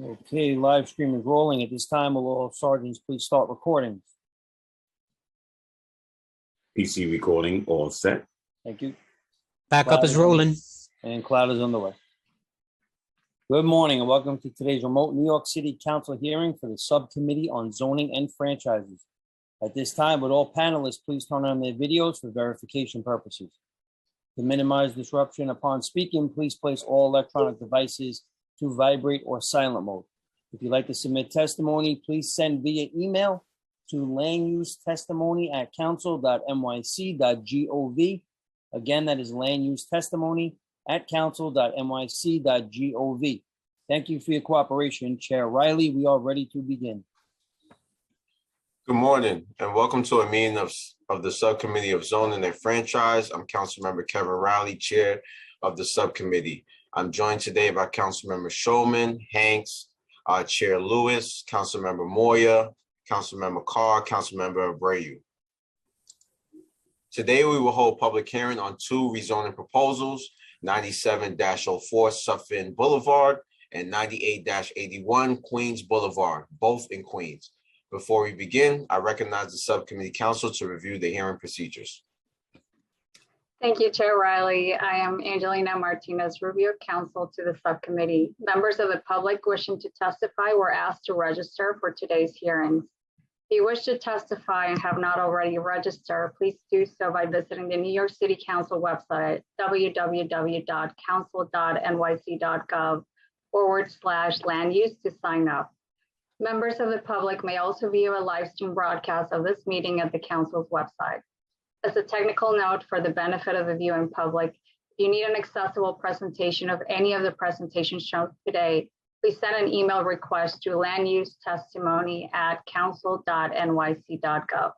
Okay, live stream is rolling. At this time, will all sergeants please start recording? PC recording all set. Thank you. Backup is rolling. And cloud is on the way. Good morning and welcome to today's remote New York City Council hearing for the Subcommittee on Zoning and Franchises. At this time, would all panelists please turn on their videos for verification purposes. To minimize disruption upon speaking, please place all electronic devices to vibrate or silent mode. If you'd like to submit testimony, please send via email to landusetestimony@council.nyc.gov. Again, that is landusetestimony@council.nyc.gov. Thank you for your cooperation. Chair Riley, we are ready to begin. Good morning and welcome to a meeting of the Subcommittee of Zoning and Franchise. I'm Councilmember Kevin Riley, Chair of the Subcommittee. I'm joined today by Councilmember Shulman, Hanks, Chair Lewis, Councilmember Moya, Councilmember Carr, Councilmember Abreu. Today we will hold public hearing on two rezoning proposals, 97-04 Suffolk Boulevard and 98-81 Queens Boulevard, both in Queens. Before we begin, I recognize the Subcommittee Council to review the hearing procedures. Thank you, Chair Riley. I am Angelina Martinez Rubio, counsel to the subcommittee. Members of the public wishing to testify were asked to register for today's hearings. If you wish to testify and have not already registered, please do so by visiting the New York City Council website, www.council.nyc.gov/land-use to sign up. Members of the public may also view a live stream broadcast of this meeting at the council's website. As a technical note for the benefit of the viewing public, if you need an accessible presentation of any of the presentations shown today, please send an email request to landusetestimony@council.nyc.gov.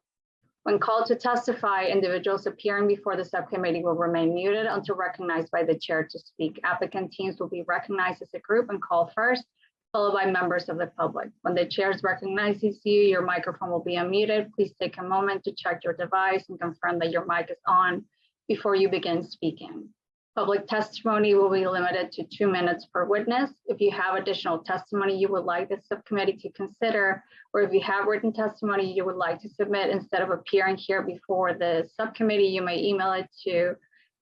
When called to testify, individuals appearing before the subcommittee will remain muted until recognized by the chair to speak. Applicant teams will be recognized as a group and called first, followed by members of the public. When the chair recognizes you, your microphone will be unmuted. Please take a moment to check your device and confirm that your mic is on before you begin speaking. Public testimony will be limited to 2 minutes per witness. If you have additional testimony you would like the subcommittee to consider, or if you have written testimony you would like to submit instead of appearing here before the subcommittee, you may email it to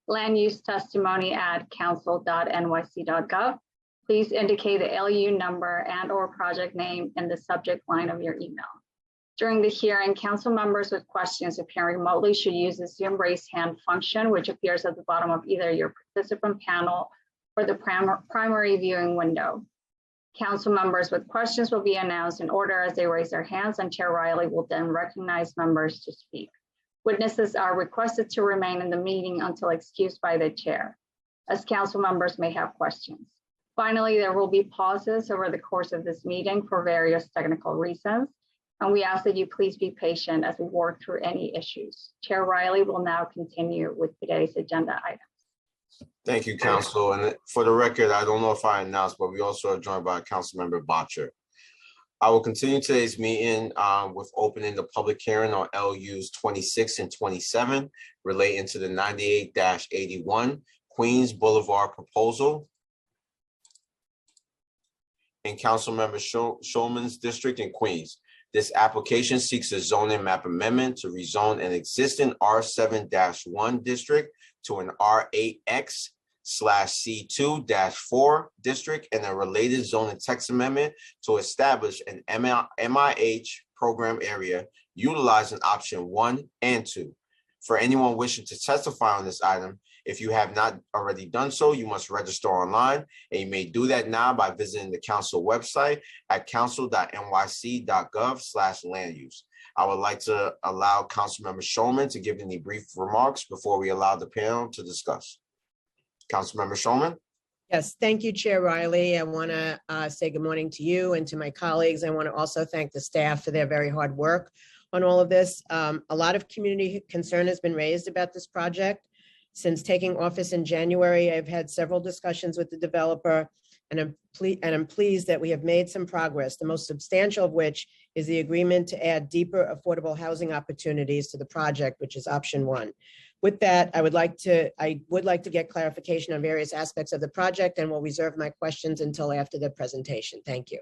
landusetestimony@council.nyc.gov. Please indicate the LU number and/or project name in the subject line of your email. During the hearing, council members with questions appearing remotely should use the Zoom raise hand function, which appears at the bottom of either your participant panel or the primary viewing window. Council members with questions will be announced in order as they raise their hands, and Chair Riley will then recognize members to speak. Witnesses are requested to remain in the meeting until excused by the chair, as council members may have questions. Finally, there will be pauses over the course of this meeting for various technical reasons, and we ask that you please be patient as we work through any issues. Chair Riley will now continue with today's agenda items. Thank you, Council. And for the record, I don't know if I announced, but we also are joined by Councilmember Botcher. I will continue today's meeting with opening the public hearing on LUs 26 and 27 relating to the 98-81 Queens Boulevard proposal in Councilmember Shulman's district in Queens. This application seeks a zoning map amendment to rezone an existing R7-1 district to an R8X/C2-4 district and a related zoning text amendment to establish an MIH program area utilizing option 1 and 2. For anyone wishing to testify on this item, if you have not already done so, you must register online, and you may do that now by visiting the council website at council.nyc.gov/land-use. I would like to allow Councilmember Shulman to give any brief remarks before we allow the panel to discuss. Councilmember Shulman. Yes, thank you, Chair Riley. I want to say good morning to you and to my colleagues. I want to also thank the staff for their very hard work on all of this. A lot of community concern has been raised about this project. Since taking office in January, I've had several discussions with the developer, and I'm pleased that we have made some progress, the most substantial of which is the agreement to add deeper affordable housing opportunities to the project, which is option 1. With that, I would like to get clarification on various aspects of the project and will reserve my questions until after the presentation. Thank you.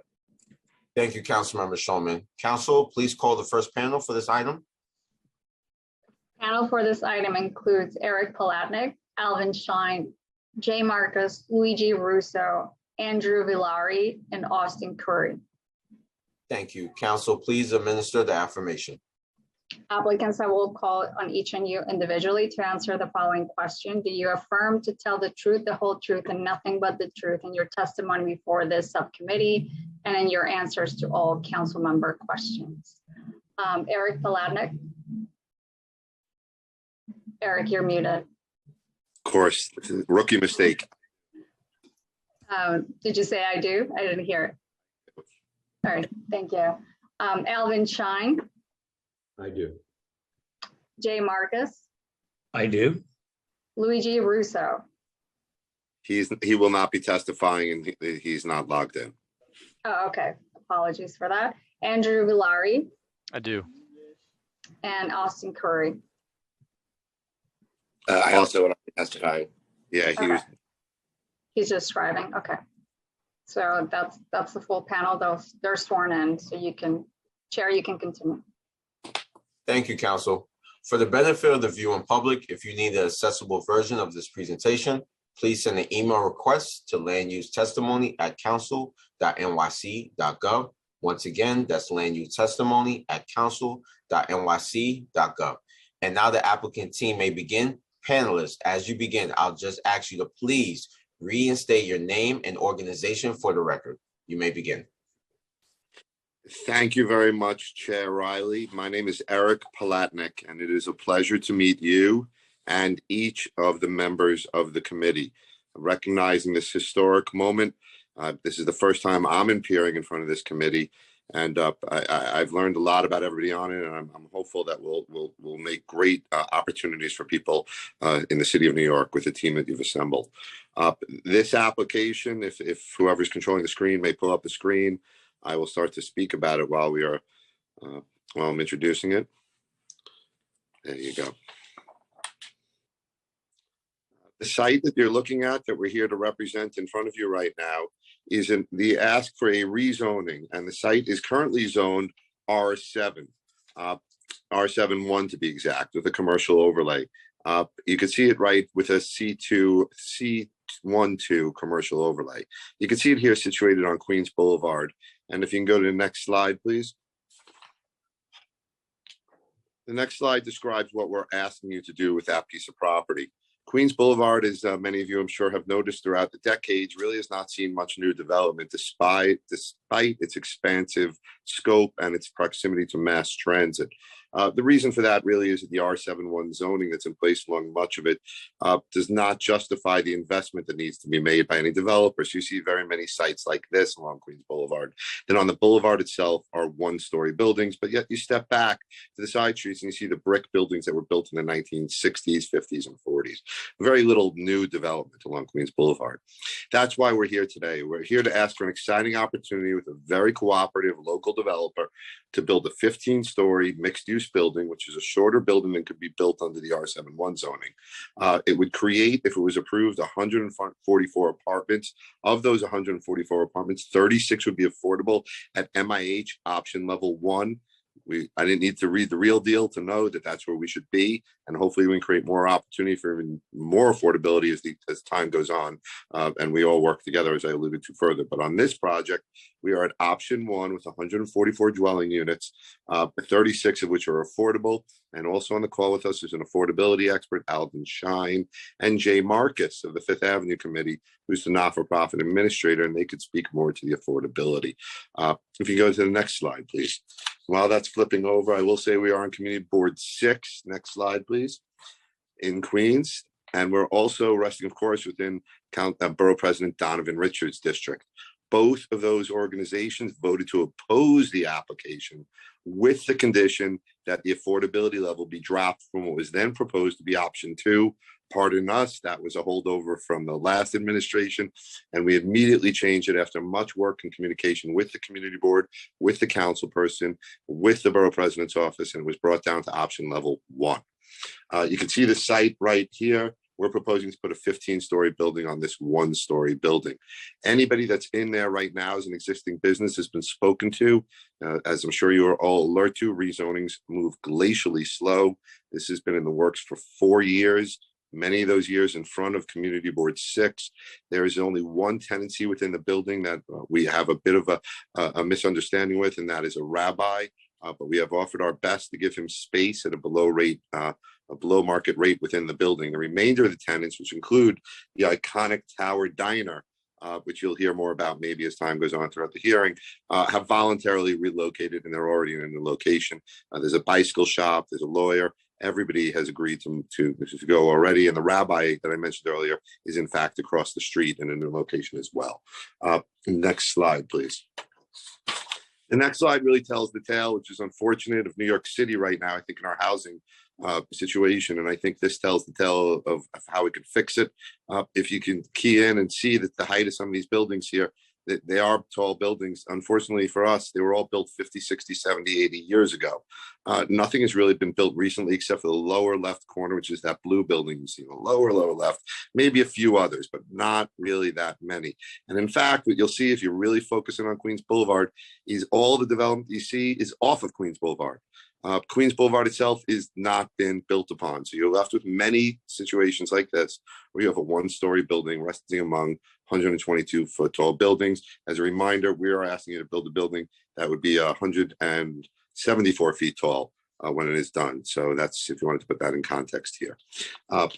Thank you, Councilmember Shulman. Council, please call the first panel for this item. Panel for this item includes Eric Palatnik, Alvin Shine, Jay Marcus, Luigi Russo, Andrew Villari, and Austin Curry. Thank you. Council, please administer the affirmation. Applicants, I will call on each and you individually to answer the following question. Do you affirm to tell the truth, the whole truth, and nothing but the truth in your testimony before this subcommittee and in your answers to all council member questions? Eric Palatnik. Eric, you're muted. Of course, rookie mistake. Did you say I do? I didn't hear it. All right, thank you. Alvin Shine. I do. Jay Marcus. I do. Luigi Russo. He will not be testifying and he's not logged in. Oh, okay. Apologies for that. Andrew Villari. I do. And Austin Curry. I also want to testify. Yeah, He's just scribing. Okay. So that's the full panel. They're sworn in, so you can, Chair, you can continue. Thank you, Council. For the benefit of the viewing public, if you need an accessible version of this presentation, please send an email request to landusetestimony@council.nyc.gov. Once again, that's landusetestimony@council.nyc.gov. And now the applicant team may begin. Panelists, as you begin, I'll just ask you to please reinstate your name and organization for the record. You may begin. Thank you very much, Chair Riley. My name is Eric Palatnik, and it is a pleasure to meet you and each of the members of the committee. Recognizing this historic moment, this is the first time I'm appearing in front of this committee, and I've learned a lot about everybody on it, and I'm hopeful that we'll make great opportunities for people in the city of New York with the team that you've assembled. This application, if whoever's controlling the screen may pull up the screen, I will start to speak about it while I'm introducing it. There you go. The site that you're looking at, that we're here to represent in front of you right now, is the ask for a rezoning, and the site is currently zoned R7, R7-1 to be exact, with a commercial overlay. You can see it right with a C12 commercial overlay. You can see it here situated on Queens Boulevard. And if you can go to the next slide, please. The next slide describes what we're asking you to do with that piece of property. Queens Boulevard, as many of you I'm sure have noticed throughout the decades, really has not seen much new development despite its expansive scope and its proximity to mass transit. The reason for that really is that the R7-1 zoning that's in place along much of it does not justify the investment that needs to be made by any developers. You see very many sites like this along Queens Boulevard. Then on the boulevard itself are one-story buildings, but yet you step back to the side streets and you see the brick buildings that were built in the 1960s, 50s, and 40s. Very little new development along Queens Boulevard. That's why we're here today. We're here to ask for an exciting opportunity with a very cooperative local developer to build a 15-story mixed-use building, which is a shorter building than could be built under the R7-1 zoning. It would create, if it was approved, 144 apartments. Of those 144 apartments, 36 would be affordable at MIH option level 1. I didn't need to read the real deal to know that that's where we should be, and hopefully we can create more opportunity for even more affordability as time goes on, and we all work together, as I alluded to further. But on this project, we are at option 1 with 144 dwelling units, 36 of which are affordable. And also on the call with us is an affordability expert, Alvin Shine, and Jay Marcus of the Fifth Avenue Committee, who's the not-for-profit administrator, and they could speak more to the affordability. If you go to the next slide, please. While that's flipping over, I will say we are on Community Board 6. Next slide, please. In Queens. And we're also resting, of course, within Borough President Donovan Richards' district. Both of those organizations voted to oppose the application with the condition that the affordability level be dropped from what was then proposed to be option 2. Pardon us, that was a holdover from the last administration, and we immediately changed it after much work and communication with the community board, with the council person, with the borough president's office, and it was brought down to option level 1. You can see the site right here. We're proposing to put a 15-story building on this 1-story building. Anybody that's in there right now as an existing business has been spoken to. As I'm sure you are all alert to, rezonings move glacially slow. This has been in the works for 4 years. Many of those years in front of Community Board 6. There is only one tenancy within the building that we have a bit of a misunderstanding with, and that is a rabbi. But we have offered our best to give him space at a below market rate within the building. The remainder of the tenants, which include the iconic Tower Diner, which you'll hear more about maybe as time goes on throughout the hearing, have voluntarily relocated, and they're already in the location. There's a bicycle shop, there's a lawyer. Everybody has agreed to go already. And the rabbi that I mentioned earlier is in fact across the street in a new location as well. Next slide, please. The next slide really tells the tale, which is unfortunate, of New York City right now, I think, in our housing situation. And I think this tells the tale of how we can fix it. If you can key in and see that the height of some of these buildings here, that they are tall buildings. Unfortunately for us, they were all built 50, 60, 70, 80 years ago. Nothing has really been built recently except for the lower left corner, which is that blue building you see, the lower left, maybe a few others, but not really that many. And in fact, what you'll see if you're really focusing on Queens Boulevard is all the development you see is off of Queens Boulevard. Queens Boulevard itself is not been built upon. So you're left with many situations like this, where you have a 1-story building resting among 122-foot tall buildings. As a reminder, we are asking you to build a building that would be 174 feet tall when it is done. So that's, if you wanted to put that in context here.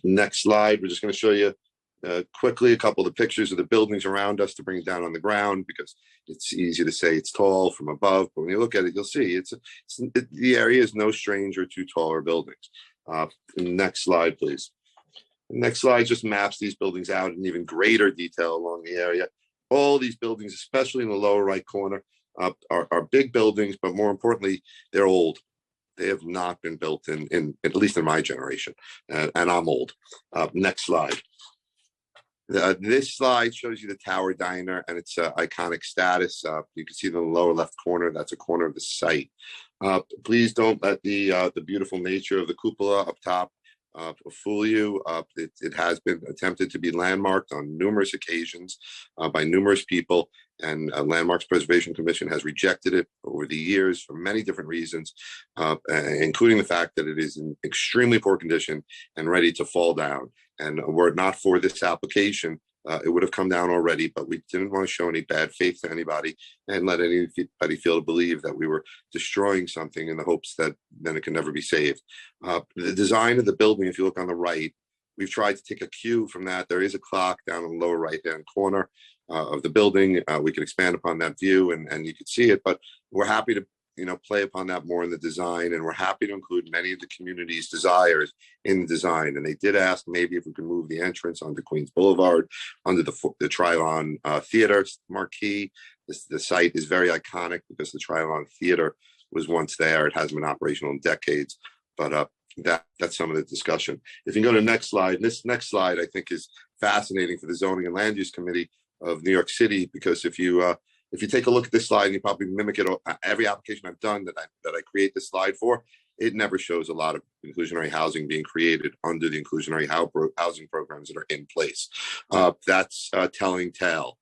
Next slide, we're just going to show you quickly a couple of the pictures of the buildings around us to bring it down on the ground, because it's easy to say it's tall from above, but when you look at it, you'll see the area is no stranger to taller buildings. Next slide, please. The next slide just maps these buildings out in even greater detail along the area. All these buildings, especially in the lower right corner, are big buildings, but more importantly, they're old. They have not been built in at least in my generation, and I'm old. Next slide. This slide shows you the Tower Diner and its iconic status. You can see in the lower left corner, that's a corner of the site. Please don't let the beautiful nature of the cupola up top fool you. It has been attempted to be landmarked on numerous occasions by numerous people, and Landmarks Preservation Commission has rejected it over the years for many different reasons, including the fact that it is in extremely poor condition and ready to fall down. And were it not for this application, it would have come down already, but we didn't want to show any bad faith to anybody and let anybody feel to believe that we were destroying something in the hopes that then it can never be saved. The design of the building, if you look on the right, we've tried to take a cue from that. There is a clock down in the lower right-hand corner of the building. We can expand upon that view and you can see it, but we're happy to play upon that more in the design, and we're happy to include many of the community's desires in the design. And they did ask maybe if we could move the entrance onto Queens Boulevard under the Trilon Theater marquee. The site is very iconic because the Trilon Theater was once there. It hasn't been operational in decades, but that's some of the discussion. If you go to the next slide, this next slide I think is fascinating for the Zoning and Land Use Committee of New York City, because if you take a look at this slide and you probably mimic it, every application I've done that I create this slide for, it never shows a lot of inclusionary housing being created under the inclusionary housing programs that are in place. That's a telling tale.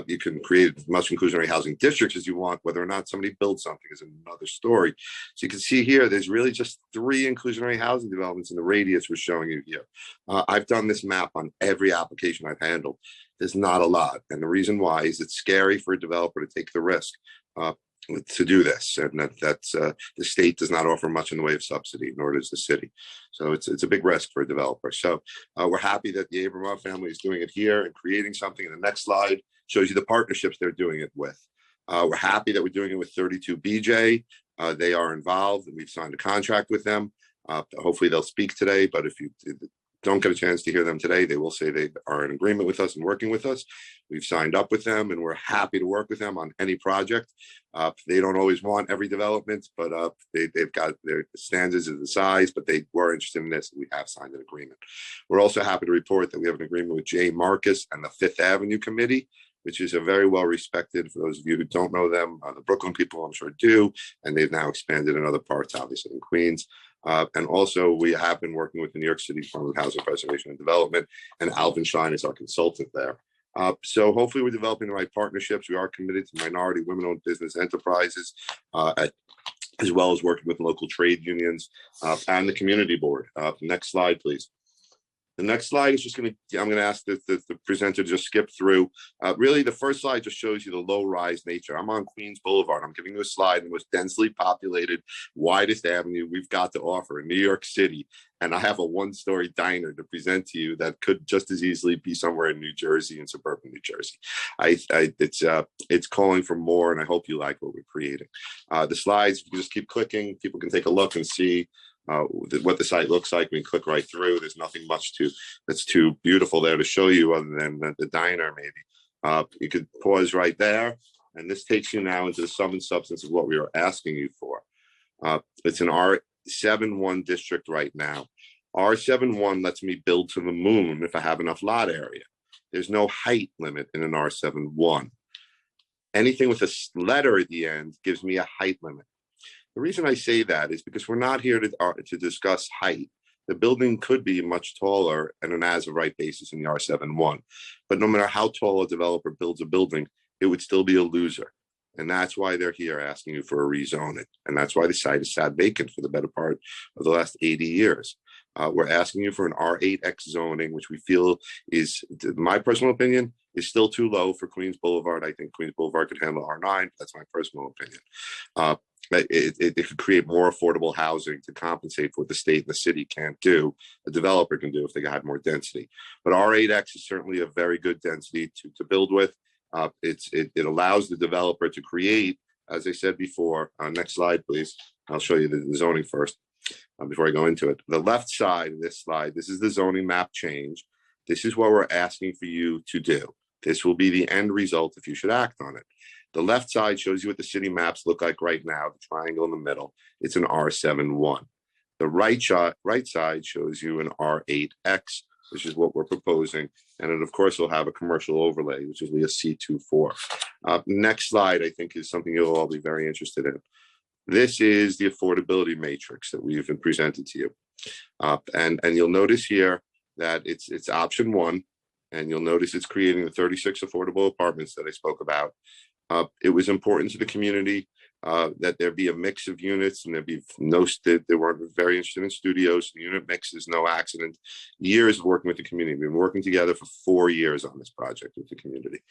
You can create as much inclusionary housing districts as you want. Whether or not somebody builds something is another story. So you can see here, there's really just 3 inclusionary housing developments in the radius we're showing you here. I've done this map on every application I've handled. There's not a lot. And the reason why is it's scary for a developer to take the risk to do this. And that's the state does not offer much in the way of subsidy, nor does the city. So it's a big risk for a developer. So we're happy that the Abramov family is doing it here and creating something. And the next slide shows you the partnerships they're doing it with. We're happy that we're doing it with 32BJ. They are involved and we've signed a contract with them. Hopefully they'll speak today, but if you don't get a chance to hear them today, they will say they are in agreement with us and working with us. We've signed up with them and we're happy to work with them on any project. They don't always want every development, but they've got their standards of the size, but they were interested in this and we have signed an agreement. We're also happy to report that we have an agreement with Jay Marcus and the Fifth Avenue Committee. which is a very well respected, for those of you who don't know them, the Brooklyn people I'm sure do, and they've now expanded in other parts, obviously in Queens. And also we have been working with the New York City Department of Housing Preservation and Development, and Alvin Shine is our consultant there. So hopefully we're developing the right partnerships. We are committed to minority women-owned business enterprises, as well as working with local trade unions and the community board. Next slide, please. The next slide is just I'm going to ask the presenter to just skip through. Really, the first slide just shows you the low-rise nature. I'm on Queens Boulevard. I'm giving you a slide in the most densely populated, widest avenue we've got to offer in New York City. And I have a one-story diner to present to you that could just as easily be somewhere in New Jersey, in suburban New Jersey. It's calling for more, and I hope you like what we're creating. The slides, you can just keep clicking. People can take a look and see what the site looks like. We can click right through. There's nothing much that's too beautiful there to show you other than the diner, maybe. You could pause right there, and this takes you now into the sum and substance of what we are asking you for. It's an R71 district right now. R71 lets me build to the moon if I have enough lot area. There's no height limit in an R71. Anything with a letter at the end gives me a height limit. The reason I say that is because we're not here to discuss height. The building could be much taller on an as-of-right basis in the R71, but no matter how tall a developer builds a building, it would still be a loser. And that's why they're here asking you for a rezoning. And that's why the site has sat vacant for the better part of the last 80 years. We're asking you for an R8X zoning, which we feel is, my personal opinion, is still too low for Queens Boulevard. I think Queens Boulevard could handle R9. That's my personal opinion. It could create more affordable housing to compensate for what the state and the city can't do. A developer can do if they had more density. But R8X is certainly a very good density to build with. It allows the developer to create, as I said before. Next slide, please. I'll show you the zoning first before I go into it. The left side of this slide, this is the zoning map change. This is what we're asking for you to do. This will be the end result if you should act on it. The left side shows you what the city maps look like right now, the triangle in the middle. It's an R71. The right side shows you an R8X, which is what we're proposing. And it, of course, will have a commercial overlay, which is a C24. Next slide, I think, is something you'll all be very interested in. This is the affordability matrix that we've been presented to you. And you'll notice here that it's option 1, and you'll notice it's creating the 36 affordable apartments that I spoke about. It was important to the community that there be a mix of units, and they weren't very interested in studios. The unit mix is no accident. Years of working with the community. We've been working together for 4 years on this project with the community.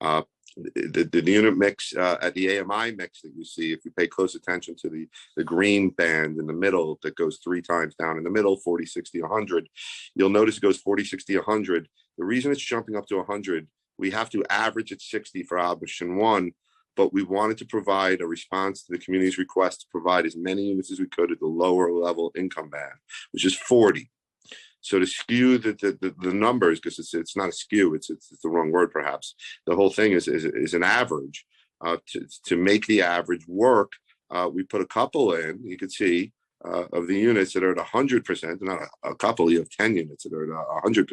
The unit mix at the AMI mix that you see, if you pay close attention to the green band in the middle that goes 3 times down in the middle, 40, 60, 100, you'll notice it goes 40, 60, 100. The reason it's jumping up to 100, we have to average at 60 for option 1, but we wanted to provide a response to the community's request to provide as many units as we could at the lower level income band, which is 40. So to skew the numbers, because it's not a skew, it's the wrong word perhaps. The whole thing is an average. To make the average work, we put a couple in. You can see of the units that are at 100%, not a couple, you have 10 units that are at 100%,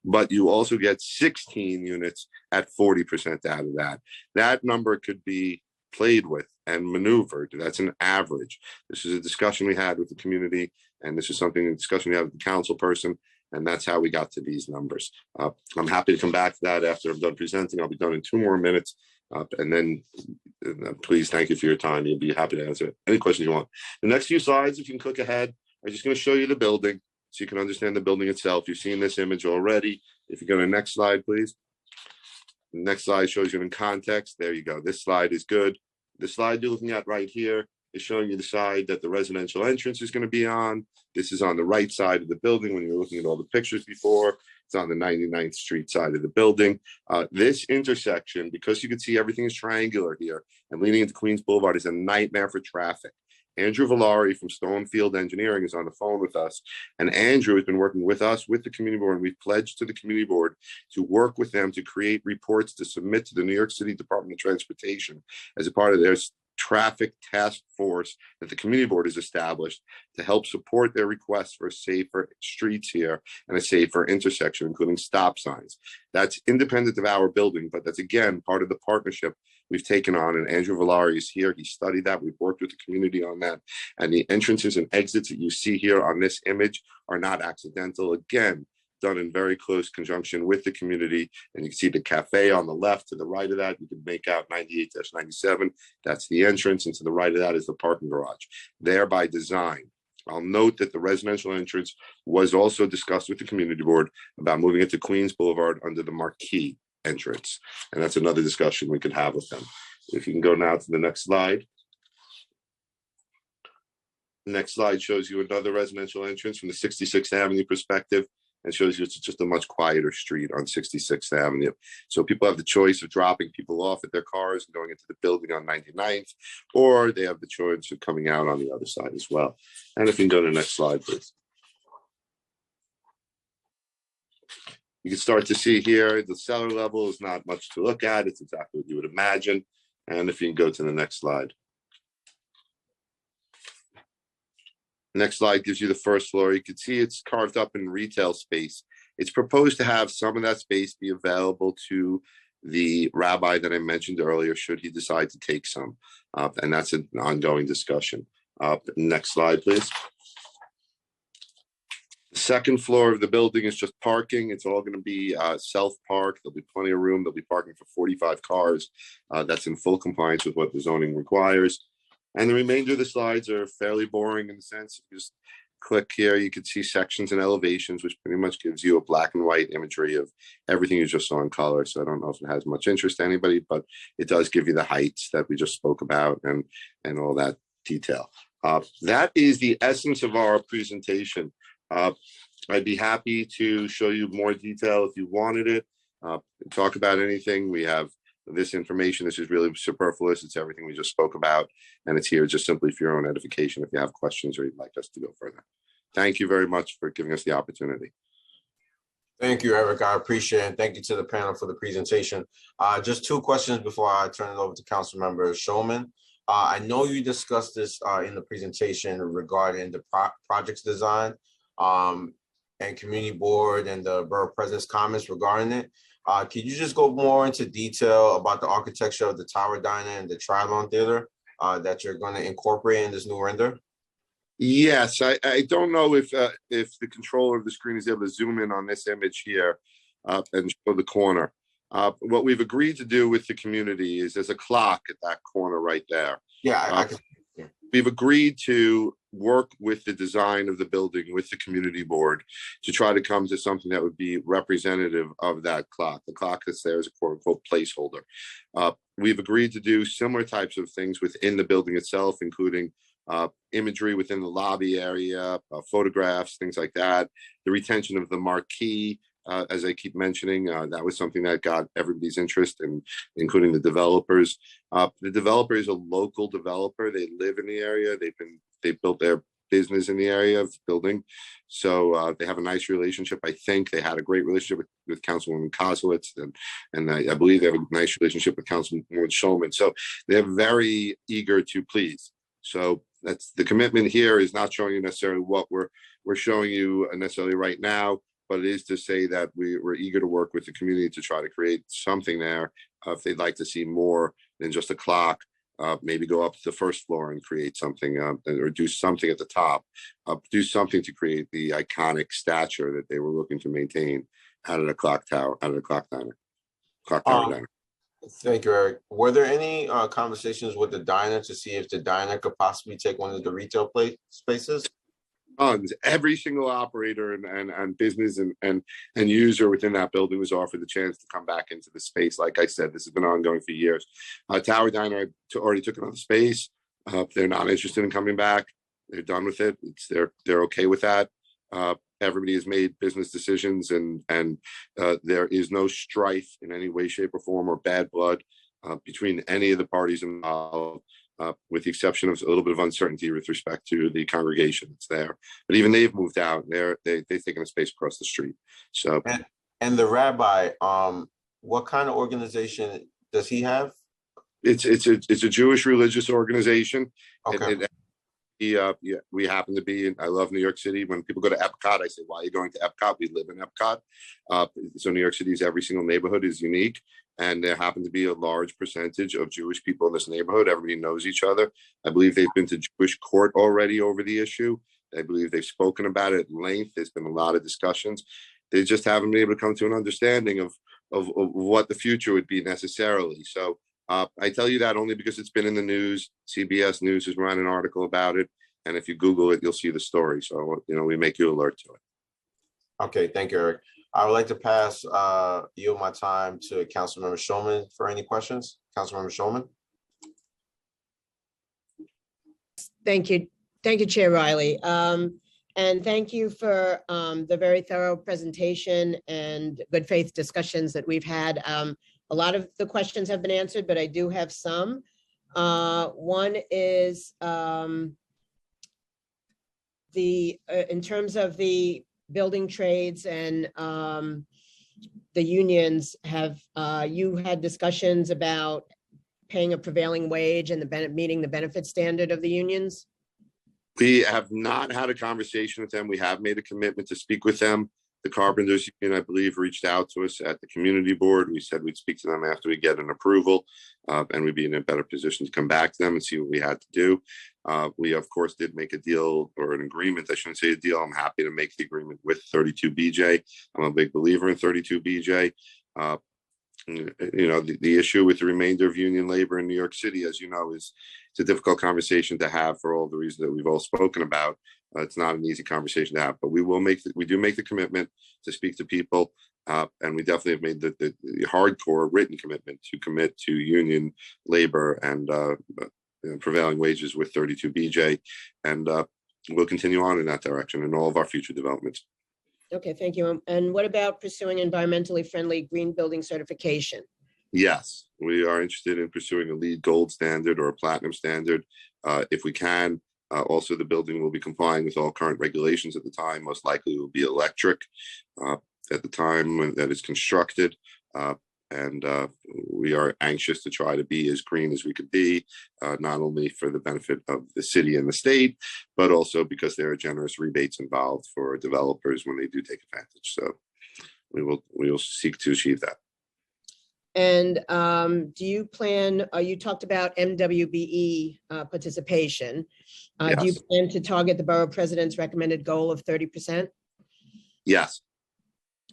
but you also get 16 units at 40% out of that. That number could be played with and maneuvered. That's an average. This is a discussion we had with the community, and this is something, a discussion we had with the council person, and that's how we got to these numbers. I'm happy to come back to that after I'm done presenting. I'll be done in 2 more minutes. And then please, thank you for your time. You'll be happy to answer any questions you want. The next few slides, if you can click ahead, are just going to show you the building so you can understand the building itself. You've seen this image already. If you go to the next slide, please. The next slide shows you in context. There you go. This slide is good. The slide you're looking at right here is showing you the side that the residential entrance is going to be on. This is on the right side of the building when you're looking at all the pictures before. It's on the 99th Street side of the building. This intersection, because you can see everything is triangular here and leading into Queens Boulevard, is a nightmare for traffic. Andrew Valari from Stonefield Engineering is on the phone with us. And Andrew has been working with us, with the community board, and we've pledged to the community board to work with them to create reports to submit to the New York City Department of Transportation as a part of their traffic task force that the community board has established to help support their requests for safer streets here and a safer intersection, including stop signs. That's independent of our building, but that's again part of the partnership we've taken on. And Andrew Valari is here. He studied that. We've worked with the community on that. And the entrances and exits that you see here on this image are not accidental. Again, done in very close conjunction with the community. And you can see the cafe on the left. To the right of that, you can make out 98-97. That's the entrance. And to the right of that is the parking garage. There by design. I'll note that the residential entrance was also discussed with the community board about moving it to Queens Boulevard under the marquee entrance. And that's another discussion we could have with them. If you can go now to the next slide. The next slide shows you another residential entrance from the 66th Avenue perspective and shows you it's just a much quieter street on 66th Avenue. So people have the choice of dropping people off at their cars and going into the building on 99th, or they have the choice of coming out on the other side as well. And if you can go to the next slide, please. You can start to see here, the cellar level is not much to look at. It's exactly what you would imagine. And if you can go to the next slide. Next slide gives you the first floor. You can see it's carved up in retail space. It's proposed to have some of that space be available to the rabbi that I mentioned earlier, should he decide to take some. And that's an ongoing discussion. Next slide, please. The second floor of the building is just parking. It's all going to be self-park. There'll be plenty of room. There'll be parking for 45 cars. That's in full compliance with what the zoning requires. And the remainder of the slides are fairly boring in the sense, you just click here, you can see sections and elevations, which pretty much gives you a black and white imagery of everything you just saw in color. So I don't know if it has much interest to anybody, but it does give you the heights that we just spoke about and all that detail. That is the essence of our presentation. I'd be happy to show you more detail if you wanted it, talk about anything. We have this information. This is really superfluous. It's everything we just spoke about, and it's here just simply for your own edification if you have questions or you'd like us to go further. Thank you very much for giving us the opportunity. Thank you, Eric. I appreciate it. Thank you to the panel for the presentation. Just two questions before I turn it over to Councilmember Shulman. I know you discussed this in the presentation regarding the project's design and community board and the borough president's comments regarding it. Could you just go more into detail about the architecture of the Tower Diner and the Trilon Theater that you're going to incorporate in this new render? Yes, I don't know if the controller of the screen is able to zoom in on this image here and show the corner. What we've agreed to do with the community is there's a clock at that corner right there. Yeah, I can. Yeah. We've agreed to work with the design of the building with the community board to try to come to something that would be representative of that clock. The clock that's there is a quote unquote placeholder. We've agreed to do similar types of things within the building itself, including imagery within the lobby area, photographs, things like that. The retention of the marquee, as I keep mentioning, that was something that got everybody's interest, including the developers. The developer is a local developer. They live in the area. They built their business in the area of building. So they have a nice relationship. I think they had a great relationship with Councilwoman Kozowitz, and I believe they have a nice relationship with Councilwoman Shulman. So they're very eager to please. So that's the commitment here, is not showing you necessarily what we're showing you necessarily right now, but it is to say that we're eager to work with the community to try to create something there. If they'd like to see more than just a clock, maybe go up to the first floor and create something, or do something at the top, do something to create the iconic stature that they were looking to maintain out of the clock tower, out of the clock tower diner. Thank you, Eric. Were there any conversations with the diner to see if the diner could possibly take one of the retail spaces? Every single operator and business and user within that building was offered the chance to come back into the space. Like I said, this has been ongoing for years. Tower Diner already took another space. They're not interested in coming back. They're done with it. They're okay with that. Everybody has made business decisions, and there is no strife in any way, shape, or form, or bad blood between any of the parties involved. With the exception of a little bit of uncertainty with respect to the congregation that's there. But even they've moved out. They've taken a space across the street. So and the rabbi, what kind of organization does he have? It's a Jewish religious organization. Okay. We happen to be in, I love New York City. When people go to Epcot, I say, why are you going to Epcot? We live in Epcot. So New York City's every single neighborhood is unique. And there happen to be a large percentage of Jewish people in this neighborhood. Everybody knows each other. I believe they've been to Jewish court already over the issue. I believe they've spoken about it at length. There's been a lot of discussions. They just haven't been able to come to an understanding of what the future would be necessarily. So I tell you that only because it's been in the news. CBS News has run an article about it. And if you Google it, you'll see the story. So, we make you alert to it. Okay, thank you, Eric. I would like to pass yield my time to Councilmember Shulman for any questions. Councilmember Shulman. Thank you. Thank you, Chair Riley. And thank you for the very thorough presentation and good faith discussions that we've had. A lot of the questions have been answered, but I do have some. One is in terms of the building trades and the unions, have you had discussions about paying a prevailing wage and meeting the benefit standard of the unions? We have not had a conversation with them. We have made a commitment to speak with them. The Carpenters Union, I believe, reached out to us at the community board. We said we'd speak to them after we get an approval, and we'd be in a better position to come back to them and see what we had to do. We, of course, did make a deal or an agreement. I shouldn't say a deal. I'm happy to make the agreement with 32BJ. I'm a big believer in 32BJ. The issue with the remainder of union labor in New York City, as you know, it's a difficult conversation to have for all the reasons that we've all spoken about. It's not an easy conversation to have, but we do make the commitment to speak to people, and we definitely have made the hardcore written commitment to commit to union labor and prevailing wages with 32BJ, and we'll continue on in that direction in all of our future developments. Okay, thank you. And what about pursuing environmentally friendly green building certification? Yes, we are interested in pursuing a LEED Gold standard or a Platinum standard if we can. Also, the building will be complying with all current regulations at the time. Most likely, it will be electric at the time that it's constructed. And we are anxious to try to be as green as we could be, not only for the benefit of the city and the state, but also because there are generous rebates involved for developers when they do take advantage. So we will seek to achieve that. And do you plan, you talked about MWBE participation. Yes. Do you plan to target the borough president's recommended goal of 30%? Yes.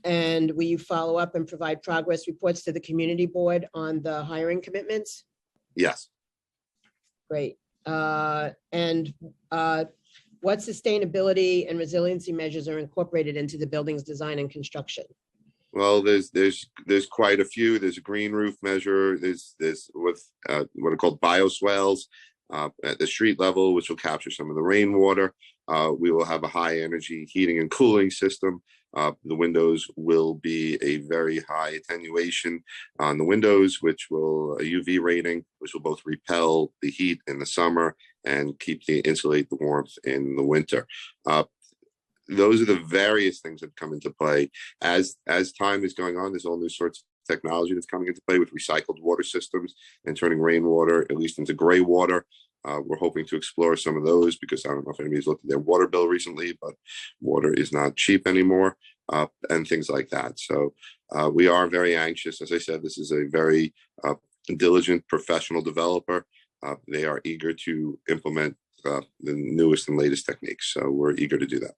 And will you follow up and provide progress reports to the community board on the hiring commitments? Yes. Great. And what sustainability and resiliency measures are incorporated into the building's design and construction? Well, there's quite a few. There's a green roof measure. There's what are called bioswales at the street level, which will capture some of the rainwater. We will have a high energy heating and cooling system. The windows will be a very high attenuation on the windows, which will a UV rating, which will both repel the heat in the summer and insulate the warmth in the winter. Those are the various things that come into play as time is going on. There's all new sorts of technology that's coming into play with recycled water systems and turning rainwater at least into gray water. We're hoping to explore some of those because I don't know if anybody's looked at their water bill recently, but water is not cheap anymore, and things like that. So we are very anxious. As I said, this is a very diligent professional developer. They are eager to implement the newest and latest techniques. So we're eager to do that.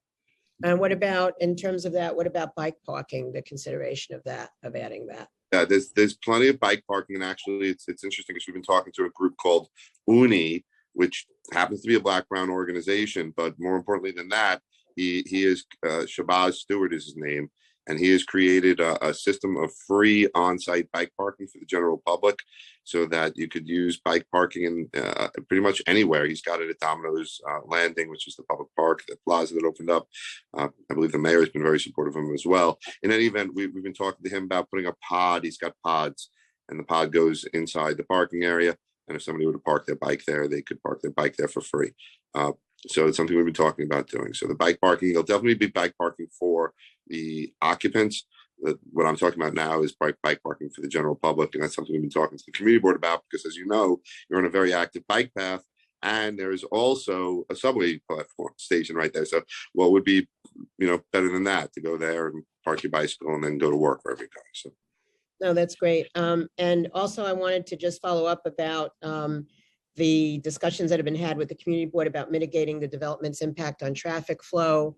And what about, in terms of that, what about bike parking, the consideration of that, of adding that? Yeah, there's plenty of bike parking, and actually it's interesting because we've been talking to a group called UNI, which happens to be a Black-Brown organization, but more importantly than that, he is Shabazz Stewart is his name, and he has created a system of free on-site bike parking for the general public, so that you could use bike parking in pretty much anywhere. He's got it at Domino's Landing, which is the public park, the plaza that opened up. I believe the mayor has been very supportive of him as well. In any event, we've been talking to him about putting a pod. He's got pods, and the pod goes inside the parking area. And if somebody were to park their bike there, they could park their bike there for free. So it's something we've been talking about doing. So the bike parking, there'll definitely be bike parking for the occupants. what I'm talking about now is bike parking for the general public, and that's something we've been talking to the community board about, because as you know, you're on a very active bike path, and there's also a subway platform station right there. So what would be, better than that, to go there and park your bicycle and then go to work every day. So. No, that's great. And also I wanted to just follow up about the discussions that have been had with the community board about mitigating the development's impact on traffic flow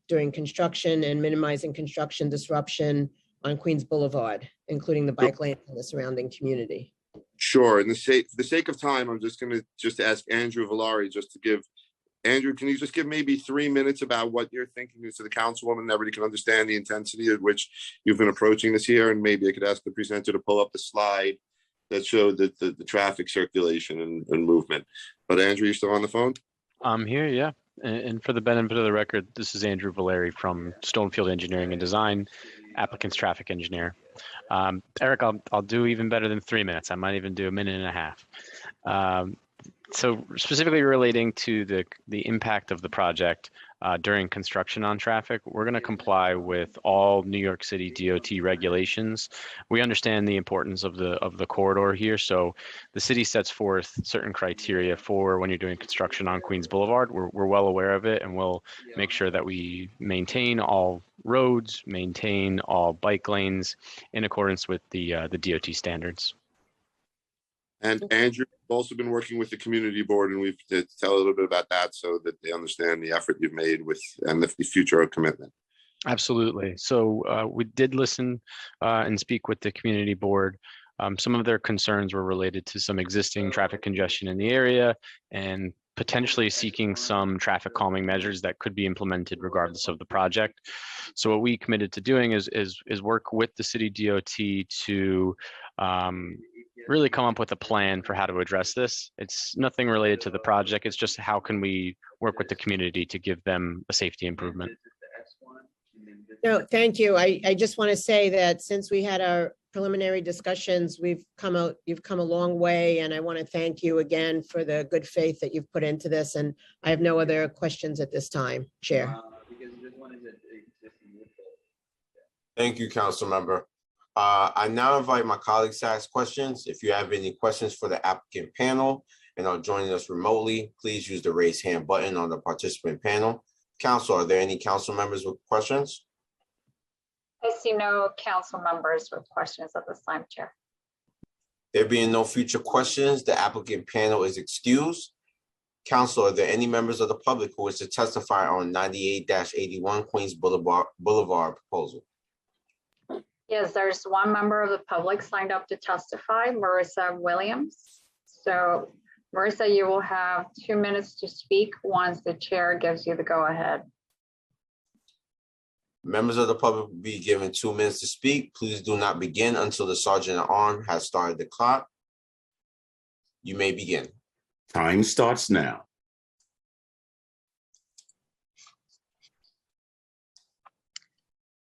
during construction and minimizing construction disruption on Queens Boulevard, including the bike lanes and the surrounding community. Sure. And for the sake of time, I'm just going to ask Andrew Valari Andrew, can you just give maybe 3 minutes about what you're thinking to the councilwoman, and everybody can understand the intensity at which you've been approaching this here? And maybe I could ask the presenter to pull up the slide that showed the traffic circulation and movement. But Andrew, you still on the phone? I'm here, yeah. And for the benefit of the record, this is Andrew Valeri from Stonefield Engineering and Design, applicant's traffic engineer. Eric, I'll do even better than 3 minutes. I might even do 1.5 minutes. So specifically relating to the impact of the project during construction on traffic, we're going to comply with all New York City DOT regulations. We understand the importance of the corridor here, so the city sets forth certain criteria for when you're doing construction on Queens Boulevard. We're well aware of it, and we'll make sure that we maintain all roads, maintain all bike lanes in accordance with the DOT standards. And Andrew, we've also been working with the community board, and we've to tell a little bit about that so that they understand the effort you've made and the future commitment. Absolutely. So we did listen and speak with the community board. Some of their concerns were related to some existing traffic congestion in the area and potentially seeking some traffic calming measures that could be implemented regardless of the project. So what we committed to doing is work with the city DOT to really come up with a plan for how to address this. It's nothing related to the project. It's just how can we work with the community to give them a safety improvement. No, thank you. I just want to say that since we had our preliminary discussions, you've come a long way, and I want to thank you again for the good faith that you've put into this. And I have no other questions at this time, Chair. Thank you, Council Member. I now invite my colleagues to ask questions. If you have any questions for the applicant panel and are joining us remotely, please use the raise hand button on the participant panel. Council, are there any council members with questions? I see no council members with questions at this time, Chair. There being no future questions, the applicant panel is excused. Council, are there any members of the public who wish to testify on 98-81 Queens Boulevard proposal? Yes, there's one member of the public signed up to testify, Marissa Williams. So Marissa, you will have 2 minutes to speak once the chair gives you the go ahead. Members of the public will be given 2 minutes to speak. Please do not begin until the sergeant at arms has started the clock. You may begin. Time starts now.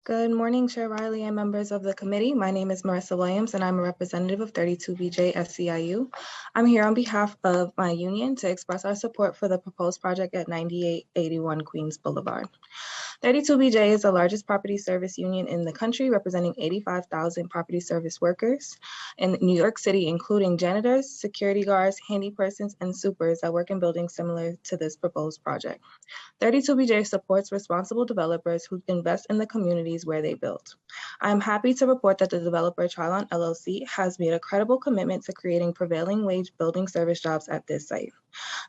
Good morning, Chair Riley and members of the committee. My name is Marissa Williams, and I'm a representative of 32BJ SCIU. I'm here on behalf of my union to express our support for the proposed project at 9881 Queens Boulevard. 32BJ is the largest property service union in the country, representing 85,000 property service workers in New York City, including janitors, security guards, handy persons, and supers that work in buildings similar to this proposed project. 32BJ supports responsible developers who invest in the communities where they build. I'm happy to report that the developer Trilon LLC has made a credible commitment to creating prevailing wage building service jobs at this site.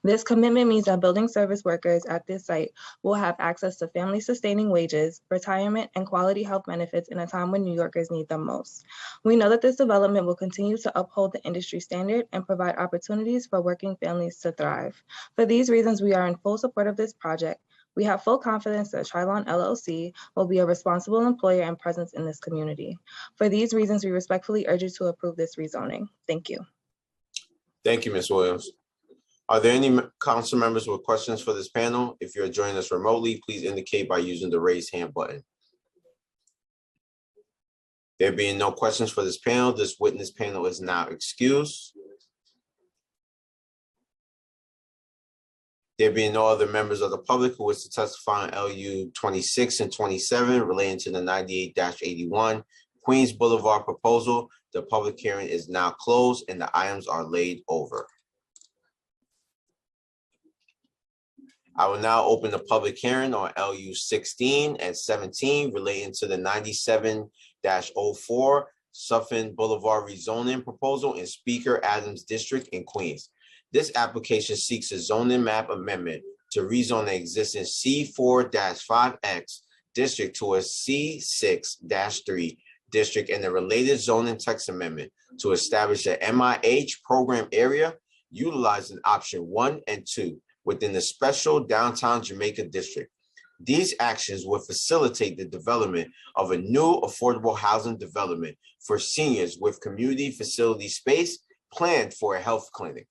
This commitment means that building service workers at this site will have access to family-sustaining wages, retirement, and quality health benefits in a time when New Yorkers need them most. We know that this development will continue to uphold the industry standard and provide opportunities for working families to thrive. For these reasons, we are in full support of this project. We have full confidence that Trilon LLC will be a responsible employer and presence in this community. For these reasons, we respectfully urge you to approve this rezoning. Thank you. Thank you, Ms. Williams. Are there any council members with questions for this panel? If you're joining us remotely, please indicate by using the raise hand button. There being no questions for this panel, this witness panel is now excused. There being no other members of the public who wish to testify on LU 26 and 27 relating to the 98-81 Queens Boulevard proposal, the public hearing is now closed and the items are laid over. I will now open the public hearing on LU 16 and 17 relating to the 97-04 Sutphin Boulevard rezoning proposal in Speaker Adams District in Queens. This application seeks a zoning map amendment to rezone the existing C4-5X district to a C6-3 district and the related zoning text amendment to establish an MIH program area utilizing option 1 and 2 within the special downtown Jamaica district. These actions will facilitate the development of a new affordable housing development for seniors with community facility space planned for a health clinic.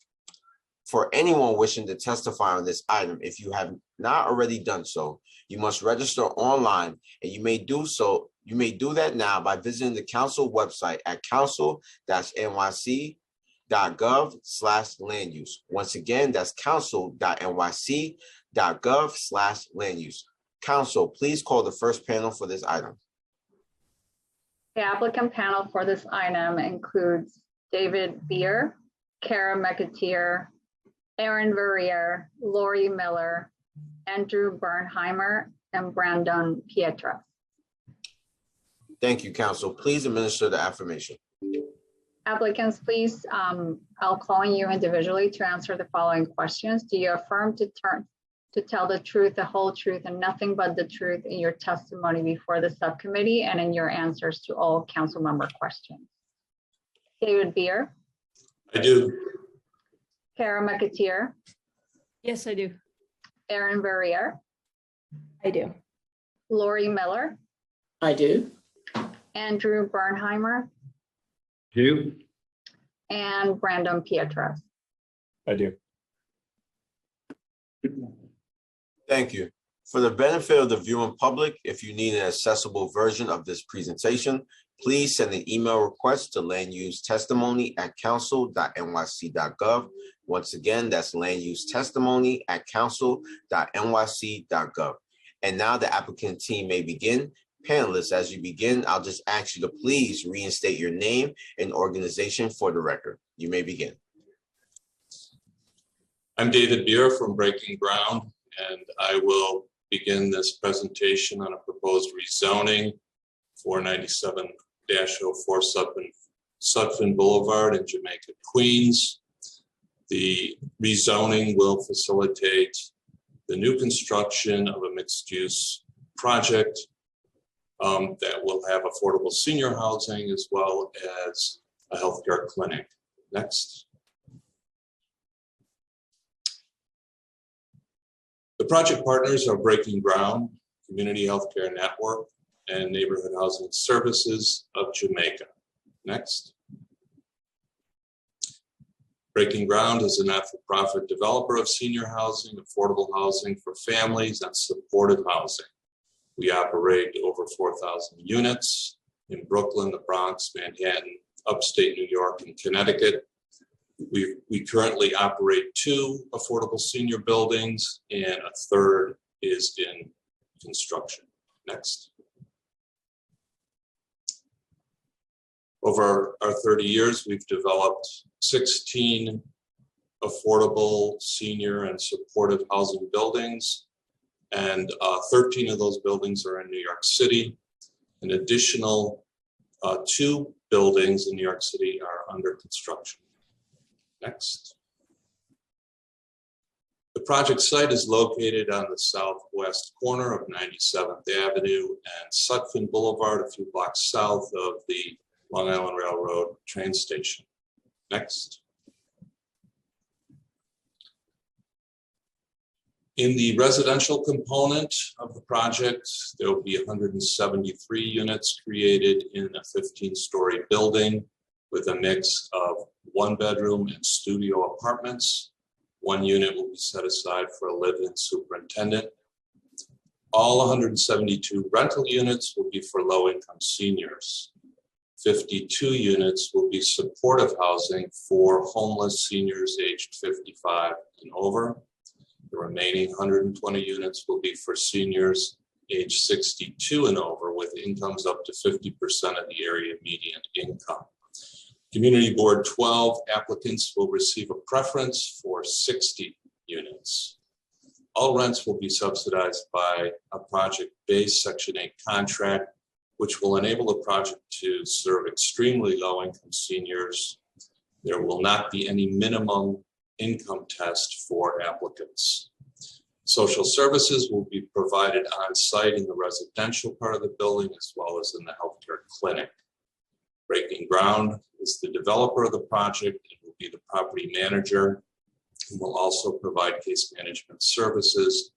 For anyone wishing to testify on this item, if you have not already done so, you must register online, and you may do that now by visiting the council website at council-nyc.gov/land use. Once again, that's council.nyc.gov/land use. Council, please call the first panel for this item. The applicant panel for this item includes David Beer, Kara McAteer, Aaron Verrier, Lori Miller, Andrew Bernheimer, and Brandon Pietra. Thank you, Council. Please administer the affirmation. Applicants, please, I'll call on you individually to answer the following questions. Do you affirm to tell the truth, the whole truth, and nothing but the truth in your testimony before the subcommittee and in your answers to all council member questions? David Beer? I do. Kara McAteer? Yes, I do. Aaron Verrier? I do. Lori Miller? I do. Andrew Bernheimer? Do. And Brandon Pietra. I do. Thank you. For the benefit of the viewing public, if you need an accessible version of this presentation, please send an email request to landusetestimony@council.nyc.gov. Once again, that's landusetestimony@council.nyc.gov. And now the applicant team may begin. Panelists, as you begin, I'll just ask you to please reinstate your name and organization for the record. You may begin. I'm David Beer from Breaking Ground, and I will begin this presentation on a proposed rezoning for 97-04 Sutphin Boulevard in Jamaica, Queens. The rezoning will facilitate the new construction of a mixed-use project that will have affordable senior housing as well as a healthcare clinic. Next. The project partners are Breaking Ground, Community Healthcare Network, and Neighborhood Housing Services of Jamaica. Next. Breaking Ground is a not-for-profit developer of senior housing, affordable housing for families, and supportive housing. We operate over 4,000 units in Brooklyn, the Bronx, Manhattan, upstate New York, and Connecticut. We currently operate 2 affordable senior buildings, and a third is in construction. Next. Over our 30 years, we've developed 16 affordable senior and supportive housing buildings, and 13 of those buildings are in New York City. An additional 2 buildings in New York City are under construction. Next. The project site is located on the southwest corner of 97th Avenue and Sutphin Boulevard, a few blocks south of the Long Island Railroad train station. Next. In the residential component of the project, there will be 173 units created in a 15-story building with a mix of 1-bedroom and studio apartments. 1 unit will be set aside for a live-in superintendent. All 172 rental units will be for low-income seniors. 52 units will be supportive housing for homeless seniors aged 55 and over. The remaining 120 units will be for seniors age 62 and over with incomes up to 50% of the area median income. Community Board 12 applicants will receive a preference for 60 units. All rents will be subsidized by a project-based Section 8 contract, which will enable the project to serve extremely low-income seniors. There will not be any minimum income test for applicants. Social services will be provided on site in the residential part of the building as well as in the healthcare clinic. Breaking Ground is the developer of the project and will be the property manager, and will also provide case management services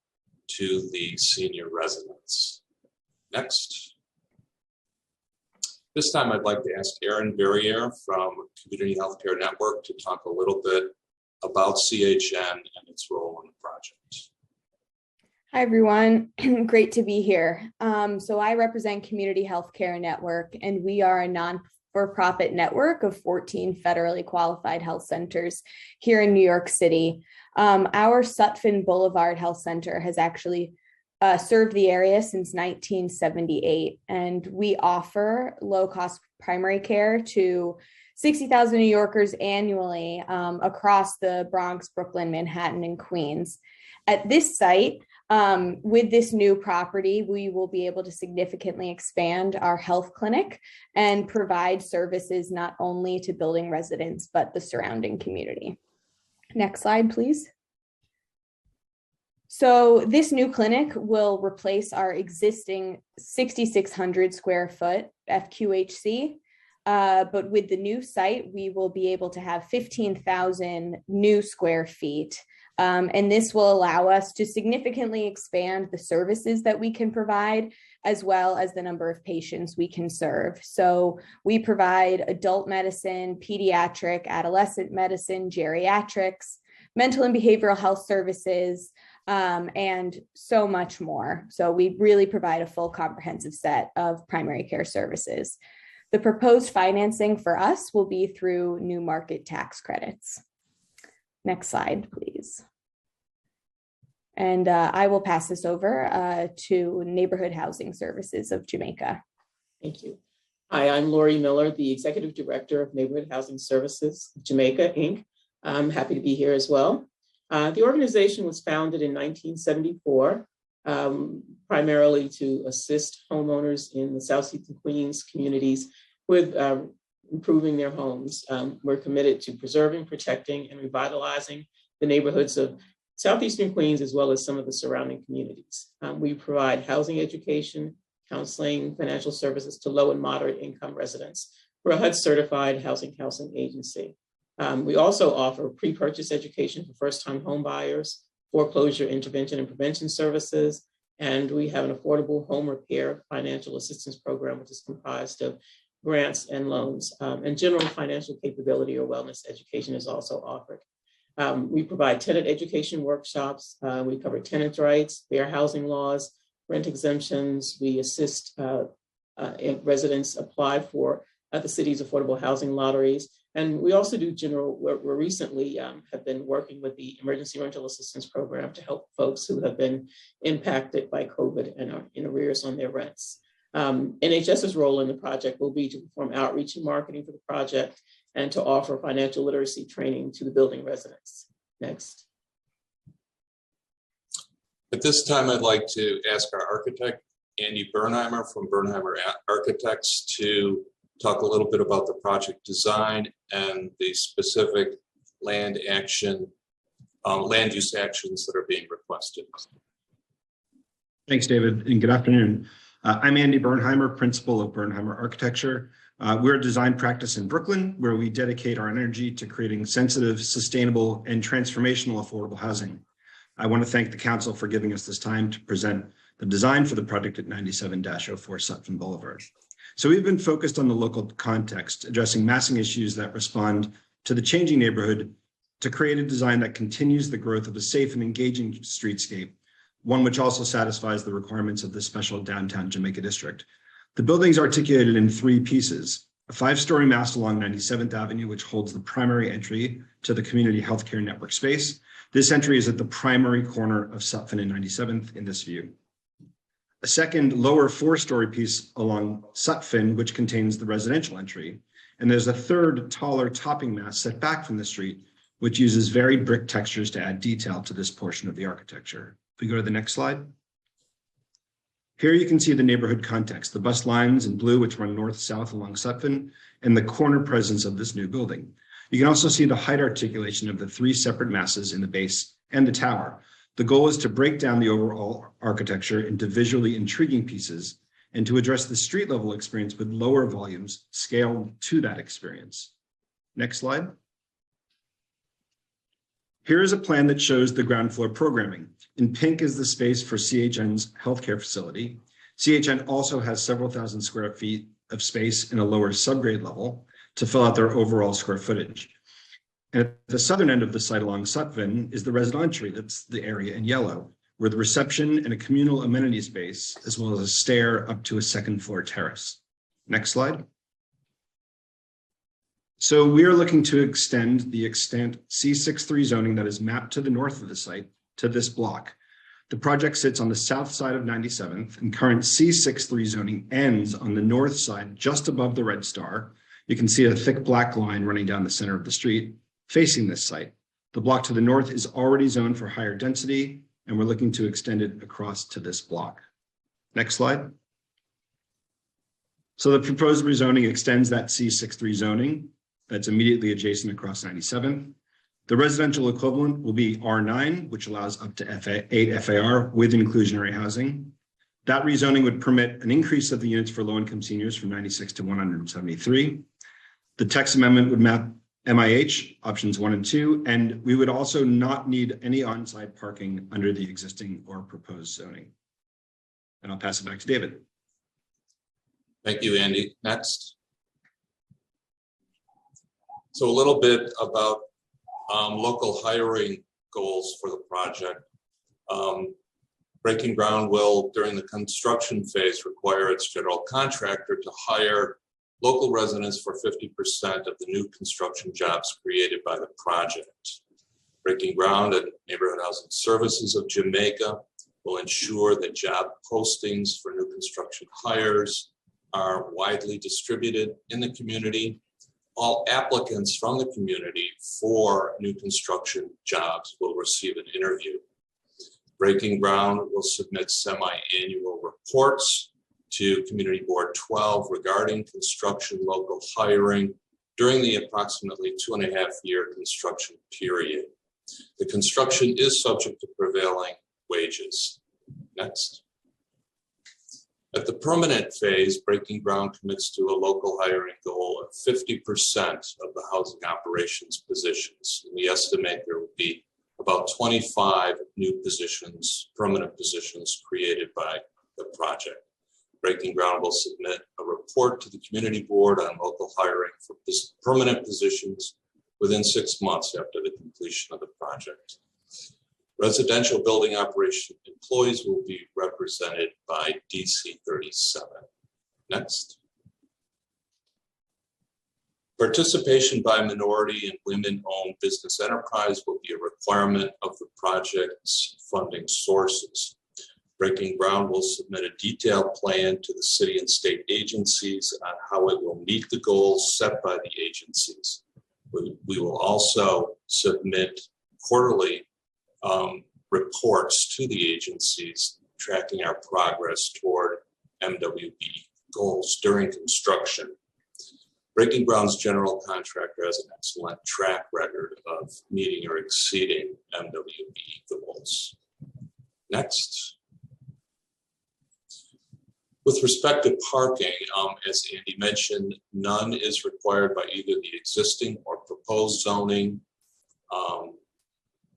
to the senior residents. Next. This time I'd like to ask Erin Verrier from Community Healthcare Network to talk a little bit about CHN and its role in the project. Hi, everyone. Great to be here. So I represent Community Healthcare Network, and we are a non-for-profit network of 14 federally qualified health centers here in New York City. Our Sutphin Boulevard Health Center has actually served the area since 1978, and we offer low-cost primary care to 60,000 New Yorkers annually across the Bronx, Brooklyn, Manhattan, and Queens. At this site, with this new property, we will be able to significantly expand our health clinic and provide services not only to building residents, but the surrounding community. Next slide, please. So this new clinic will replace our existing 6,600 square foot FQHC. But with the new site, we will be able to have 15,000 new square feet. And this will allow us to significantly expand the services that we can provide, as well as the number of patients we can serve. So we provide adult medicine, pediatric, adolescent medicine, geriatrics, mental and behavioral health services, and so much more. So we really provide a full comprehensive set of primary care services. The proposed financing for us will be through new market tax credits. Next slide, please. And I will pass this over to Neighborhood Housing Services of Jamaica. Thank you. Hi, I'm Lori Miller, the Executive Director of Neighborhood Housing Services of Jamaica, Inc. I'm happy to be here as well. The organization was founded in 1974, primarily to assist homeowners in the Southeastern Queens communities with improving their homes. We're committed to preserving, protecting, and revitalizing the neighborhoods of Southeastern Queens, as well as some of the surrounding communities. We provide housing education, counseling, financial services to low and moderate income residents. We're a HUD certified housing counseling agency. We also offer pre-purchase education for first-time home buyers, foreclosure intervention and prevention services, and we have an affordable home repair financial assistance program, which is comprised of grants and loans, and general financial capability or wellness education is also offered. We provide tenant education workshops. We cover tenants' rights, fair housing laws, rent exemptions. We assist residents apply for the city's affordable housing lotteries. And we also do general, we recently have been working with the Emergency Rental Assistance Program to help folks who have been impacted by COVID and are in arrears on their rents. NHS's role in the project will be to perform outreach and marketing for the project and to offer financial literacy training to the building residents. Next. At this time, I'd like to ask our architect, Andy Bernheimer from Bernheimer Architects, to talk a little bit about the project design and the specific land use actions that are being requested. Thanks, David, and good afternoon. I'm Andy Bernheimer, principal of Bernheimer Architecture. We're a design practice in Brooklyn where we dedicate our energy to creating sensitive, sustainable, and transformational affordable housing. I want to thank the council for giving us this time to present the design for the project at 97-04 Sutphin Boulevard. So we've been focused on the local context, addressing massing issues that respond to the changing neighborhood to create a design that continues the growth of a safe and engaging streetscape, one which also satisfies the requirements of the special downtown Jamaica district. The building is articulated in three pieces: a 5-story mast along 97th Avenue, which holds the primary entry to the community healthcare network space, This entry is at the primary corner of Sutphin and 97th in this view. A second lower 4-story piece along Sutphin, which contains the residential entry. And there's a third taller topping mass set back from the street, which uses varied brick textures to add detail to this portion of the architecture. If we go to the next slide. Here you can see the neighborhood context, the bus lines in blue, which run north-south along Sutphin, and the corner presence of this new building. You can also see the height articulation of the 3 separate masses in the base and the tower. The goal is to break down the overall architecture into visually intriguing pieces and to address the street level experience with lower volumes scaled to that experience. Next slide. Here is a plan that shows the ground floor programming. In pink is the space for CHN's healthcare facility. CHN also has several thousand square feet of space in a lower subgrade level to fill out their overall square footage. And at the southern end of the site along Sutphin is the resident entry, that's the area in yellow, where the reception and a communal amenity space, as well as a stair up to a 2nd floor terrace. Next slide. So we are looking to extend the extant C63 zoning that is mapped to the north of the site to this block. The project sits on the south side of 97th, and current C63 zoning ends on the north side, just above the red star. You can see a thick black line running down the center of the street facing this site. The block to the north is already zoned for higher density, and we're looking to extend it across to this block. Next slide. So the proposed rezoning extends that C63 zoning that's immediately adjacent across 97th. The residential equivalent will be R9, which allows up to 8 FAR with inclusionary housing. That rezoning would permit an increase of the units for low-income seniors from 96 to 173. The text amendment would map MIH options 1 and 2, and we would also not need any on-site parking under the existing or proposed zoning. And I'll pass it back to David. Thank you, Andy. Next. So a little bit about local hiring goals for the project. Breaking ground will, during the construction phase, require its general contractor to hire local residents for 50% of the new construction jobs created by the project. Breaking ground and Neighborhood Housing Services of Jamaica will ensure that job postings for new construction hires are widely distributed in the community. All applicants from the community for new construction jobs will receive an interview. Breaking ground will submit semi-annual reports to Community Board 12 regarding construction local hiring during the approximately 2.5-year construction period. The construction is subject to prevailing wages. Next. At the permanent phase, Breaking Ground commits to a local hiring goal of 50% of the housing operations positions. We estimate there will be about 25 new positions, permanent positions created by the project. Breaking Ground will submit a report to the Community Board on local hiring for permanent positions within 6 months after the completion of the project. Residential building operation employees will be represented by DC 37. Next. Participation by minority and women-owned business enterprise will be a requirement of the project's funding sources. Breaking Ground will submit a detailed plan to the city and state agencies on how it will meet the goals set by the agencies. We will also submit quarterly reports to the agencies tracking our progress toward MWB goals during construction. Breaking Ground's general contractor has an excellent track record of meeting or exceeding MWB goals. Next. With respect to parking, as Andy mentioned, none is required by either the existing or proposed zoning.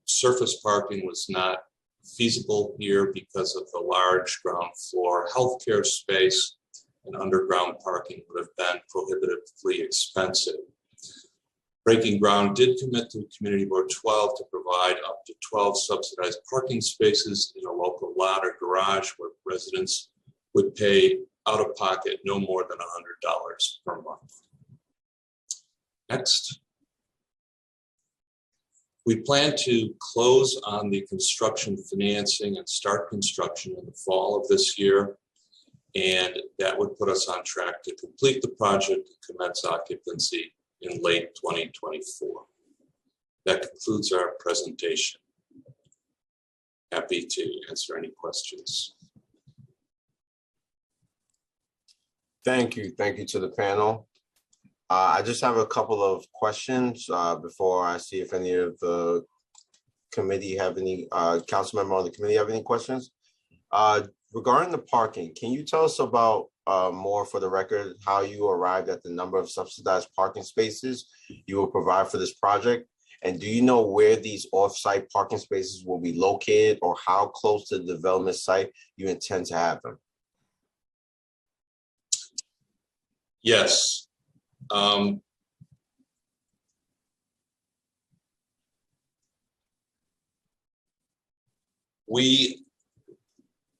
Surface parking was not feasible here because of the large ground floor healthcare space, and underground parking would have been prohibitively expensive. Breaking Ground did commit to Community Board 12 to provide up to 12 subsidized parking spaces in a local lot or garage where residents would pay out of pocket no more than $100 per month. Next. We plan to close on the construction financing and start construction in the fall of this year. And that would put us on track to complete the project and commence occupancy in late 2024. That concludes our presentation. Happy to answer any questions. Thank you. Thank you to the panel. I just have a couple of questions before I see if any of the committee have any, council member on the committee have any questions. Regarding the parking, can you tell us about more for the record, how you arrived at the number of subsidized parking spaces you will provide for this project? And do you know where these off-site parking spaces will be located or how close to the development site you intend to have them? Yes.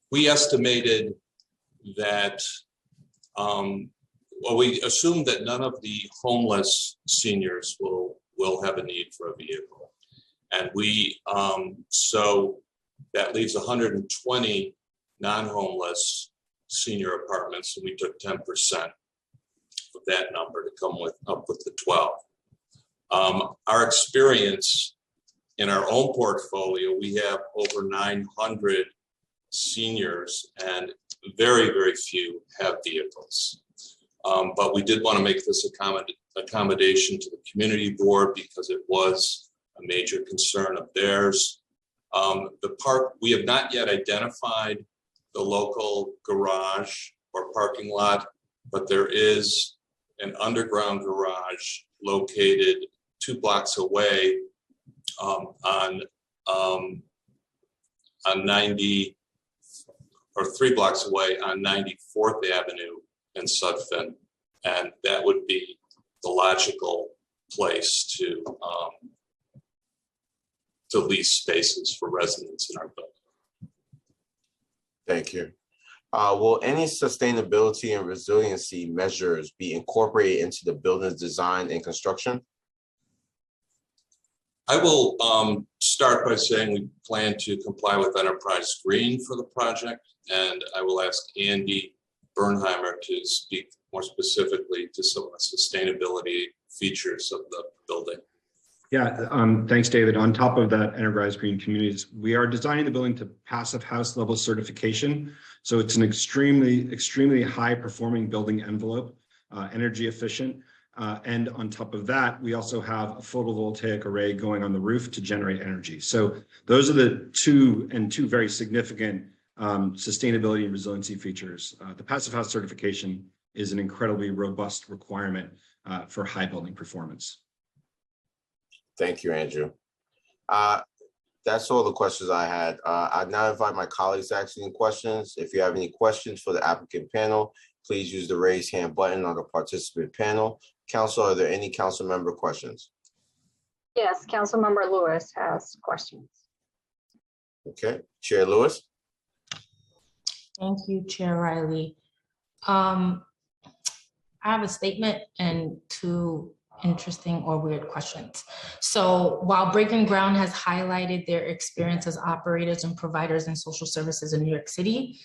We estimated that, well, we assumed that none of the homeless seniors will have a need for a vehicle. And so that leaves 120 non-homeless senior apartments, and we took 10% of that number to come up with the 12. Our experience in our own portfolio, we have over 900 seniors and very, very few have vehicles. But we did want to make this accommodation to the community board because it was a major concern of theirs. We have not yet identified the local garage or parking lot, but there is an underground garage located 2 blocks away on 90, or 3 blocks away on 94th Avenue in Sudfin, and that would be the logical place to lease spaces for residents in our building. Thank you. Will any sustainability and resiliency measures be incorporated into the building's design and construction? I will start by saying we plan to comply with Enterprise Green for the project, and I will ask Andy Bernheimer to speak more specifically to some of the sustainability features of the building. Yeah, thanks, David. On top of that, Enterprise Green Communities, we are designing the building to passive house level certification. So it's an extremely high performing building envelope, energy efficient. And on top of that, we also have a photovoltaic array going on the roof to generate energy. So those are the two very significant sustainability and resiliency features. The passive house certification is an incredibly robust requirement for high building performance. Thank you, Andrew. That's all the questions I had. I now invite my colleagues to ask any questions. If you have any questions for the applicant panel, please use the raise hand button on the participant panel. Council, are there any council member questions? Yes, Councilmember Lewis has questions. Okay, Chair Lewis. Thank you, Chair Riley. I have a statement and 2 interesting or weird questions. So while Breaking Ground has highlighted their experience as operators and providers in social services in New York City,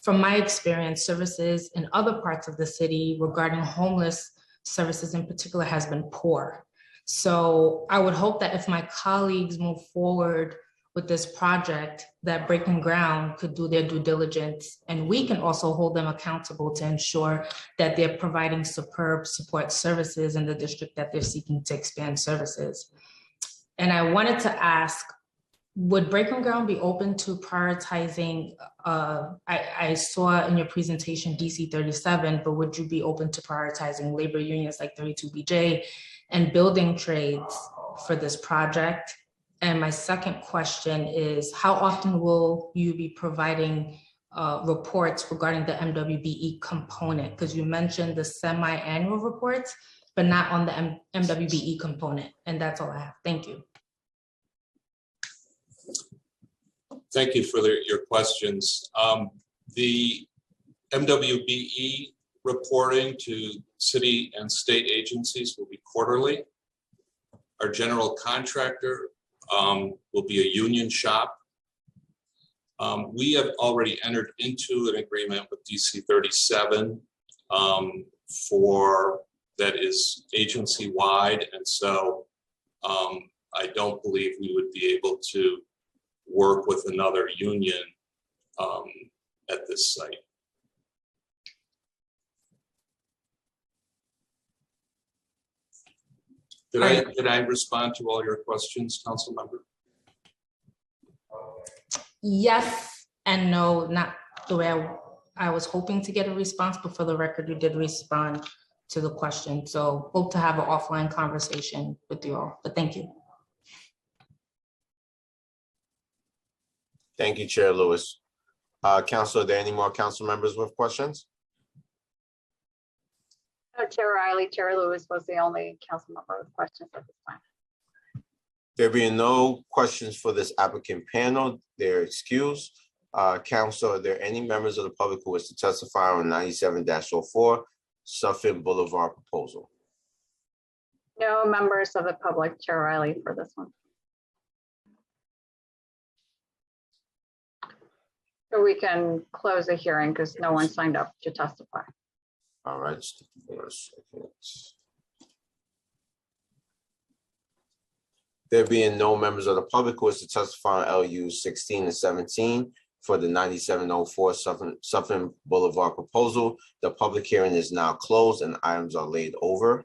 from my experience, services in other parts of the city regarding homeless services in particular has been poor. So I would hope that if my colleagues move forward with this project, that Breaking Ground could do their due diligence, and we can also hold them accountable to ensure that they're providing superb support services in the district that they're seeking to expand services. And I wanted to ask, would Breaking Ground be open to prioritizing, I saw in your presentation DC 37, but would you be open to prioritizing labor unions like 32BJ and building trades for this project? And my second question is, how often will you be providing reports regarding the MWBE component? Because you mentioned the semi-annual reports, but not on the MWBE component. And that's all I have. Thank you. Thank you for your questions. The MWBE reporting to city and state agencies will be quarterly. Our general contractor will be a union shop. We have already entered into an agreement with DC 37 for that is agency wide, and so I don't believe we would be able to work with another union at this site. Did I respond to all your questions, council member? Yes and no, not the way I was hoping to get a response, but for the record, you did respond to the question. So hope to have an offline conversation with you all, but thank you. Thank you, Chair Lewis. Council, are there any more council members with questions? Chair Riley, Chair Lewis was the only council member with questions at this time. There being no questions for this applicant panel, they're excused. Council, are there any members of the public who wish to testify on 97-04 Suffolk Boulevard proposal? No members of the public, Chair Riley, for this one. So we can close the hearing because no one signed up to testify. All right, just for a second. There being no members of the public who wish to testify on LU 16 and 17 for the 9704 Suffolk Boulevard proposal, the public hearing is now closed and items are laid over.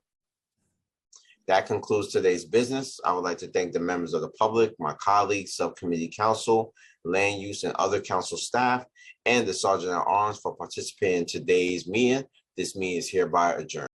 That concludes today's business. I would like to thank the members of the public, my colleagues, subcommittee council, land use and other council staff, and the Sergeant at Arms for participating in today's meeting. This meeting is hereby adjourned.